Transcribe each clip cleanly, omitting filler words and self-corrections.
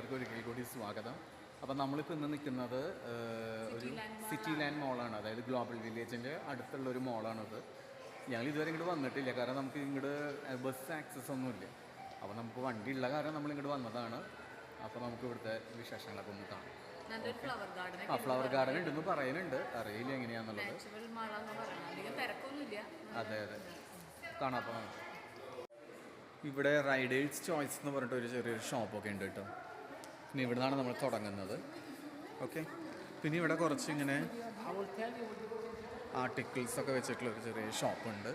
എല്ലാവർക്കും ഒരിക്കൽ കൂടി സ്വാഗതം. അപ്പം നമ്മളിപ്പോൾ ഇന്ന് നിൽക്കുന്നത് ഒരു സിറ്റി ലാൻഡ് മോളാണ്, അതായത് ഗ്ലോബൽ വില്ലേജിൻ്റെ അടുത്തുള്ളൊരു മോളാണത്. ഞങ്ങൾ ഇതുവരെ ഇങ്ങോട്ട് വന്നിട്ടില്ല, കാരണം നമുക്ക് ഇങ്ങോട്ട് ബസ് ആക്സസ് ഒന്നുമില്ല. അപ്പോൾ നമുക്ക് വണ്ടി ഉള്ള കാരണം നമ്മൾ ഇങ്ങോട്ട് വന്നതാണ്. അപ്പോൾ നമുക്ക് ഇവിടുത്തെ വിശേഷങ്ങളൊക്കെ ഒന്ന് കാണാം. ഫ്ലവർ ഗാർഡൻ ഉണ്ടെന്ന് പറയുന്നുണ്ട്, അറിയില്ല എങ്ങനെയാണെന്നുള്ളത്. അതെ അതെ, കാണാം. അപ്പോൾ ഇവിടെ റൈഡേഴ്സ് ചോയ്സ് എന്ന് പറഞ്ഞിട്ട് ഒരു ചെറിയൊരു ഷോപ്പൊക്കെ ഉണ്ട് കേട്ടോ. പിന്നെ ഇവിടെ നിന്നാണ് നമ്മൾ തുടങ്ങുന്നത്. ഓക്കെ, പിന്നെ ഇവിടെ കുറച്ച് ഇങ്ങനെ ആർട്ടിക്കിൾസ് ഒക്കെ വെച്ചിട്ടുള്ള ഒരു ചെറിയ ഷോപ്പുണ്ട്.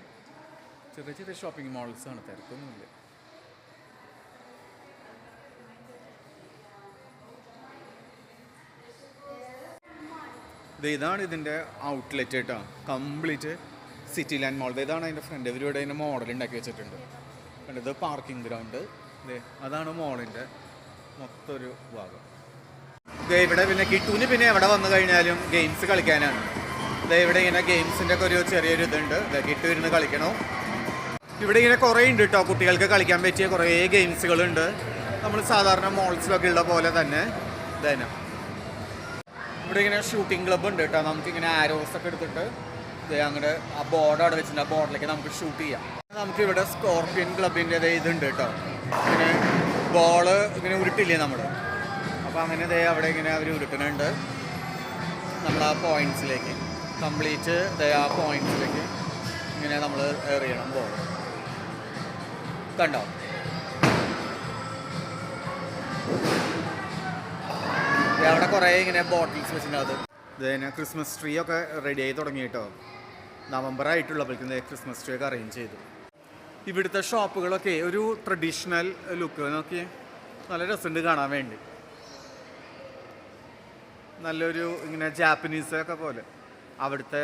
ചെറിയ ചെറിയ ഷോപ്പിംഗ് മോൾസാണ്, തിരക്കൊന്നുമില്ല. ഇതാണ് ഇതിൻ്റെ ഔട്ട്ലെറ്റ് കേട്ടോ, കംപ്ലീറ്റ് സിറ്റി ലാൻഡ് മോൾ. ഇതാണ് അതിൻ്റെ ഫ്രണ്ട്. ഇവരിവിടെ അതിൻ്റെ മോഡൽ ഉണ്ടാക്കി വെച്ചിട്ടുണ്ട്. ഇത് പാർക്കിംഗ് ഗ്രൗണ്ട്. അതാണ് മോളിൻ്റെ മൊത്തം ഒരു ഭാഗം. ഇവിടെ പിന്നെ കിട്ടൂന് പിന്നെ എവിടെ വന്നു കഴിഞ്ഞാലും ഗെയിംസ് കളിക്കാനാണ്. ഇവിടെ ഇങ്ങനെ ഗെയിംസിൻ്റെ ഒക്കെ ഒരു ചെറിയൊരു ഇതുണ്ട്. കിട്ടു ഇരുന്ന് കളിക്കണോ. ഇവിടെ ഇങ്ങനെ കുറേ ഉണ്ട് കേട്ടോ, കുട്ടികൾക്ക് കളിക്കാൻ പറ്റിയ കുറേ ഗെയിംസുകളുണ്ട്. നമ്മൾ സാധാരണ മോൾസിലൊക്കെ ഉള്ള പോലെ തന്നെ ഇതന്നെ. ഇവിടെ ഇങ്ങനെ ഷൂട്ടിംഗ് ക്ലബ്ബ് ഉണ്ട് കേട്ടോ. നമുക്കിങ്ങനെ ആരോസ് ഒക്കെ എടുത്തിട്ട് അങ്ങനെ ആ ബോർഡ് അവിടെ വെച്ചിട്ടുണ്ട്, ആ ബോർഡിലേക്ക് നമുക്ക് ഷൂട്ട് ചെയ്യാം. നമുക്കിവിടെ സ്കോർപ്പിയൻ ക്ലബിൻ്റെ ഇതുണ്ട് കേട്ടോ. ഇങ്ങനെ ബോള് ഇങ്ങനെ ഉരുട്ടില്ലേ നമ്മൾ, അപ്പോൾ അങ്ങനെ അവിടെ ഇങ്ങനെ അവർ ഉരുട്ടുന്നുണ്ട്. നമ്മൾ ആ പോയിൻറ്റ്സിലേക്ക് കംപ്ലീറ്റ് ആ പോയിൻറ്റ്സിലേക്ക് ഇങ്ങനെ നമ്മൾ എറിയണം ബോൾ. കണ്ടോ, അവിടെ കുറേ ഇങ്ങനെ ബോട്ടിൽസ് വെച്ചിട്ടുണ്ട്. ഇത് ക്രിസ്മസ് ട്രീ ഒക്കെ റെഡി ആയി തുടങ്ങി കേട്ടോ. നവംബർ ആയിട്ടുള്ളപ്പോഴേക്കും ക്രിസ്മസ് ട്രീ ഒക്കെ അറേഞ്ച് ചെയ്തു. ഇവിടുത്തെ ഷോപ്പുകളൊക്കെ ഒരു ട്രഡീഷണൽ ലുക്ക് നോക്കി, നല്ല രസമുണ്ട് കാണാൻ വേണ്ടി. നല്ലൊരു ഇങ്ങനെ ജാപ്പനീസൊക്കെ പോലെ, അവിടുത്തെ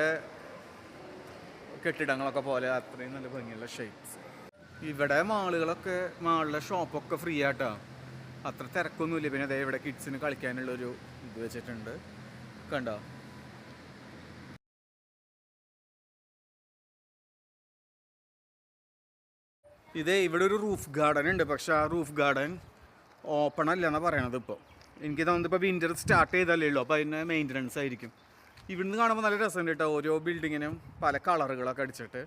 കെട്ടിടങ്ങളൊക്കെ പോലെ അത്രയും നല്ല ഭംഗിയുള്ള ഷേപ്സ്. ഇവിടെ മാളിലെ ഷോപ്പൊക്കെ ഫ്രീ ആട്ടോ, അത്ര തിരക്കൊന്നുമില്ല. പിന്നെ അതേ ഇവിടെ കിഡ്സിന് കളിക്കാനുള്ളൊരു ഇത് വെച്ചിട്ടുണ്ട്, കണ്ടോ. ഇവിടെ ഒരു റൂഫ് ഗാർഡൻ ഉണ്ട്, പക്ഷെ ആ റൂഫ് ഗാർഡൻ ഓപ്പൺ അല്ല എന്നാണ് പറയണത്. ഇപ്പോൾ എനിക്ക് തോന്നുന്നത് ഇപ്പോൾ വിൻ്റർ സ്റ്റാർട്ട് ചെയ്തല്ലേ ഉള്ളൂ, അപ്പോൾ അതിന് മെയിൻ്റനൻസ് ആയിരിക്കും. ഇവിടുന്ന് കാണുമ്പോൾ നല്ല രസമുണ്ട് കേട്ടോ, ഓരോ ബിൽഡിങ്ങിനും പല കളറുകളൊക്കെ അടിച്ചിട്ട്.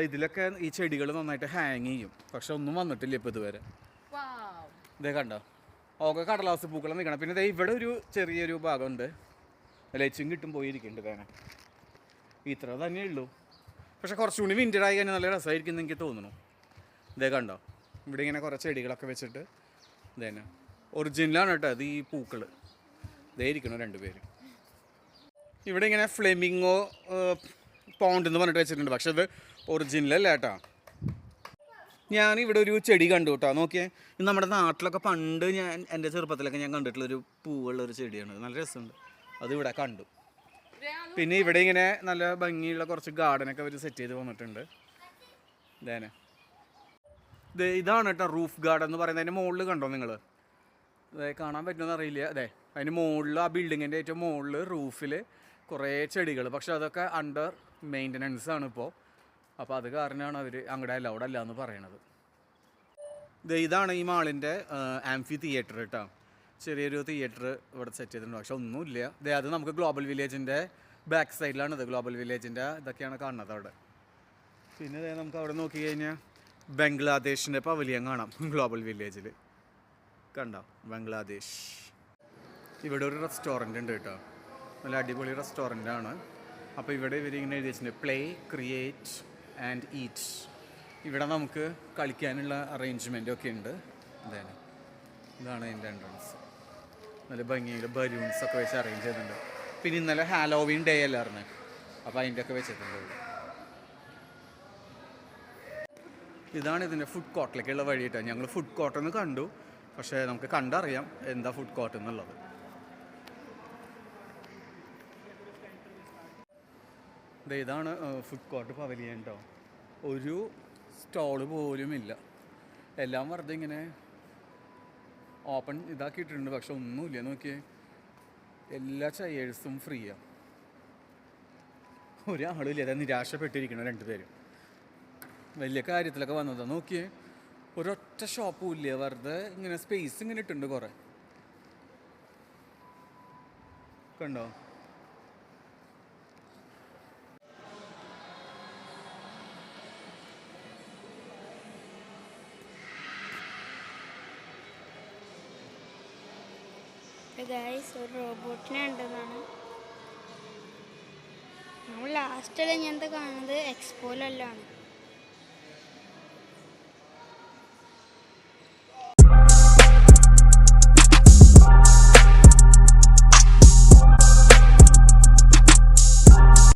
ഇതിലൊക്കെ ഈ ചെടികൾ നന്നായിട്ട് ഹാങ് ചെയ്യും, പക്ഷെ ഒന്നും വന്നിട്ടില്ല ഇപ്പോൾ ഇതുവരെ. ഇതേ കണ്ടോ, ഓക്കെ കടലാസ് പൂക്കളം നിൽക്കണം. പിന്നെ ഇവിടെ ഒരു ചെറിയൊരു ഭാഗമുണ്ട്, ലൈച്ചും കിട്ടും പോയിരിക്കുന്നുണ്ട് കാണാൻ. ഇത്ര തന്നെ ഉള്ളൂ, പക്ഷെ കുറച്ചുകൂടി വിൻ്റർ ആയി കഴിഞ്ഞാൽ നല്ല രസമായിരിക്കും എന്ന് എനിക്ക് തോന്നുന്നു. ഇതേ കണ്ടോ, ഇവിടെ ഇങ്ങനെ കുറേ ചെടികളൊക്കെ വെച്ചിട്ട് ഇതന്നെ ഒറിജിനലാണ് കേട്ടോ. അത് ഈ പൂക്കൾ ഇതേ ഇരിക്കണം രണ്ടുപേരും. ഇവിടെ ഇങ്ങനെ ഫ്ലെമിങ്ങോ പോണ്ട് എന്ന് പറഞ്ഞിട്ട് വെച്ചിട്ടുണ്ട്, പക്ഷെ അത് ഒറിജിനലല്ല കേട്ടോ. ഞാനിവിടെ ഒരു ചെടി കണ്ടു കേട്ടോ, നോക്കിയേ. നമ്മുടെ നാട്ടിലൊക്കെ പണ്ട് എൻ്റെ ചെറുപ്പത്തിലൊക്കെ ഞാൻ കണ്ടിട്ടുള്ളൊരു പൂവുള്ളൊരു ചെടിയാണ്, നല്ല രസമുണ്ട്. അത് ഇവിടെ കണ്ടു. പിന്നെ ഇവിടെ ഇങ്ങനെ നല്ല ഭംഗിയുള്ള കുറച്ച് ഗാർഡനൊക്കെ അവർ സെറ്റ് ചെയ്ത് വന്നിട്ടുണ്ട്. ഇതാണ് കേട്ടോ റൂഫ് ഗാർഡൻ എന്ന് പറയുന്നത്. അതിൻ്റെ മുകളിൽ കണ്ടോ നിങ്ങൾ, കാണാൻ പറ്റുമെന്ന് അറിയില്ല. അതിന് മുകളിൽ, ആ ബിൽഡിങ്ങിൻ്റെ ഏറ്റവും മുകളിൽ റൂഫിൽ കുറേ ചെടികൾ, പക്ഷെ അതൊക്കെ അണ്ടർ മെയിൻ്റനൻസ് ആണ് ഇപ്പോൾ. അപ്പോൾ അത് കാരണമാണ് അവർ അങ്ങോട്ട് അലൗഡ് അല്ല എന്ന് പറയണത്. ഇതാണ് ഈ മാളിൻ്റെ ആംഫി തിയേറ്റർ കേട്ടോ. ചെറിയൊരു തിയേറ്റർ ഇവിടെ സെറ്റ് ചെയ്തിട്ടുണ്ട്, പക്ഷെ ഒന്നുമില്ല. അത് നമുക്ക് ഗ്ലോബൽ വില്ലേജിൻ്റെ ബാക്ക് സൈഡിലാണിത്. ഗ്ലോബൽ വില്ലേജിൻ്റെ ഇതൊക്കെയാണ് കാണുന്നത് അവിടെ. പിന്നെ നമുക്ക് അവിടെ നോക്കി കഴിഞ്ഞാൽ ബംഗ്ലാദേശിൻ്റെ പവലിയൻ കാണാം ഗ്ലോബൽ വില്ലേജിൽ, കണ്ടോ ബംഗ്ലാദേശ്. ഇവിടെ ഒരു റെസ്റ്റോറൻ്റ് ഉണ്ട് കേട്ടോ, നല്ല അടിപൊളി റെസ്റ്റോറൻ്റാണ്. അപ്പോൾ ഇവിടെ ഇവരിങ്ങനെ എഴുതി വെച്ചിട്ടുണ്ട് പ്ലേ, ക്രിയേറ്റ് ആൻഡ് ഈറ്റ്. ഇവിടെ നമുക്ക് കളിക്കാനുള്ള അറേഞ്ച്മെൻറ്റൊക്കെ ഉണ്ട്. ഇതാണ് അതിൻ്റെ എൻട്രൻസ്. നല്ല ഭംഗിയിൽ ബലൂൺസൊക്കെ വെച്ച് അറേഞ്ച് ചെയ്തിട്ടുണ്ട്. പിന്നെ ഇന്നലെ ഹാലോവീൻ ഡേ അല്ലായിരുന്നു, അപ്പോൾ അതിൻ്റെ ഒക്കെ വെച്ചിട്ടുണ്ട്. ഇതാണ് ഇതിൻ്റെ ഫുഡ് കോർട്ടിലേക്കുള്ള വഴി കേട്ടോ. ഞങ്ങൾ ഫുഡ് കോർട്ടെന്ന് കണ്ടു, പക്ഷേ നമുക്ക് കണ്ടറിയാം എന്താ ഫുഡ് കോർട്ട് എന്നുള്ളത്. ഇതാണ് ഫുഡ് കോർട്ട് പവലിയൻ കേട്ടോ. ഒരു സ്റ്റോള് പോലും ഇല്ല, എല്ലാം വെറുതെ ഇങ്ങനെ ഓപ്പൺ ഇതാക്കിയിട്ടുണ്ട്, പക്ഷെ ഒന്നുമില്ല. നോക്കിയേ, എല്ലാ ചെയേഴ്സും ഫ്രീയാണ്. ഒരാളും ഇല്ല, നിരാശപ്പെട്ടിരിക്കണം രണ്ടുപേരും. വലിയ കാര്യത്തിലൊക്കെ വന്നതാണ്. നോക്കിയേ, ഒരൊറ്റ ഷോപ്പും ഇല്ല, വെറുതെ ഇങ്ങനെ സ്പേസ് ഇങ്ങനെ ഇട്ടുണ്ട് കുറേ. കണ്ടോ? ഗൈസ്, ഒരു റോബോട്ടിനെ ഉണ്ടെന്നാണ് നമ്മൾ ലാസ്റ്റിൽ ഇങ്ങനത്തെ കാണുന്നത് എക്സ്പോയിലെല്ലാം ആണ്.